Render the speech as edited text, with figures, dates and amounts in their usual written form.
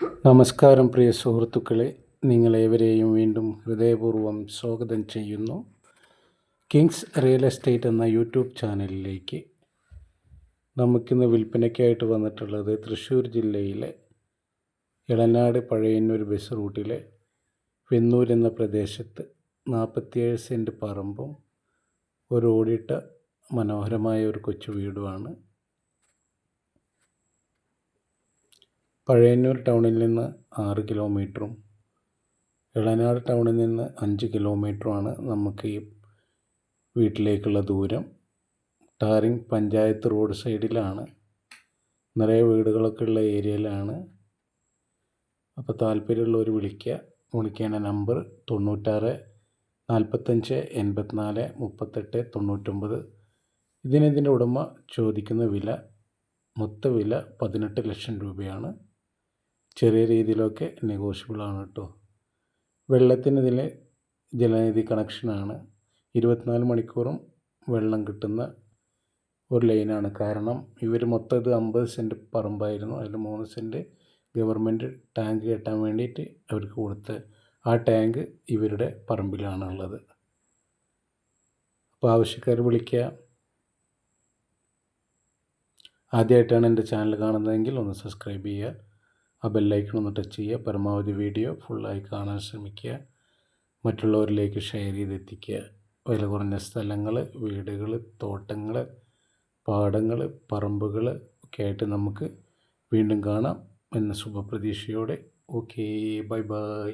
നമസ്കാരം പ്രിയ സുഹൃത്തുക്കളെ, നിങ്ങളേവരെയും വീണ്ടും ഹൃദയപൂർവ്വം സ്വാഗതം ചെയ്യുന്നു കിങ്സ് റിയൽ എസ്റ്റേറ്റ് എന്ന യൂട്യൂബ് ചാനലിലേക്ക്. നമുക്കിന്ന് വിൽപ്പനയ്ക്കായിട്ട് വന്നിട്ടുള്ളത് തൃശ്ശൂർ ജില്ലയിലെ ഇളനാട് പഴയന്നൂർ ബസ് റൂട്ടിലെ വെന്നൂർ എന്ന പ്രദേശത്ത് 47 സെൻറ്റ് പറമ്പും ഒരു ഓടിട്ട മനോഹരമായ ഒരു കൊച്ചു വീടുമാണ്. പഴയന്നൂർ ടൗണിൽ നിന്ന് 6 കിലോമീറ്ററും ഇളനാട് ടൗണിൽ നിന്ന് 5 കിലോമീറ്ററുമാണ് നമുക്ക് ഈ വീട്ടിലേക്കുള്ള ദൂരം. ടാറിങ് പഞ്ചായത്ത് റോഡ് സൈഡിലാണ്, നിറയെ വീടുകളൊക്കെ ഉള്ള ഏരിയയിലാണ്. അപ്പോൾ താല്പര്യമുള്ളവർ വിളിക്കേണ്ട നമ്പർ 96 45 84 38 99. ഇതിൻ്റെ ഉടമ ചോദിക്കുന്ന മൊത്ത വില 18 ലക്ഷം രൂപയാണ്. ചെറിയ രീതിയിലൊക്കെ നെഗോഷ്യബിളാണ് കേട്ടോ. വെള്ളത്തിന് ഇതിൽ ജലനിധി കണക്ഷനാണ്. 24 മണിക്കൂറും വെള്ളം കിട്ടുന്ന ഒരു ലൈനാണ്. കാരണം ഇവർ മൊത്തം ഇത് 50 സെൻറ്റ് പറമ്പായിരുന്നു. അതിൽ 3 സെൻറ്റ് ഗവൺമെൻറ് ടാങ്ക് കെട്ടാൻ വേണ്ടിയിട്ട് അവർക്ക് കൊടുത്ത് ആ ടാങ്ക് ഇവരുടെ പറമ്പിലാണുള്ളത്. അപ്പോൾ ആവശ്യക്കാർ വിളിക്കുക. ആദ്യമായിട്ടാണ് എൻ്റെ ചാനൽ കാണുന്നതെങ്കിൽ ഒന്ന് സബ്സ്ക്രൈബ് ചെയ്യുക, ആ ബെല്ലൈക്കൺ ഒന്ന് ടച്ച് ചെയ്യുക. പരമാവധി വീഡിയോ ഫുള്ളായി കാണാൻ ശ്രമിക്കുക, മറ്റുള്ളവരിലേക്ക് ഷെയർ ചെയ്തെത്തിക്കുക. വില കുറഞ്ഞ സ്ഥലങ്ങൾ, വീടുകൾ, തോട്ടങ്ങൾ, പാടങ്ങൾ, പറമ്പുകൾ ഒക്കെ ആയിട്ട് നമുക്ക് വീണ്ടും കാണാം എന്ന ശുഭപ്രതീക്ഷയോടെ. Okay, bye bye.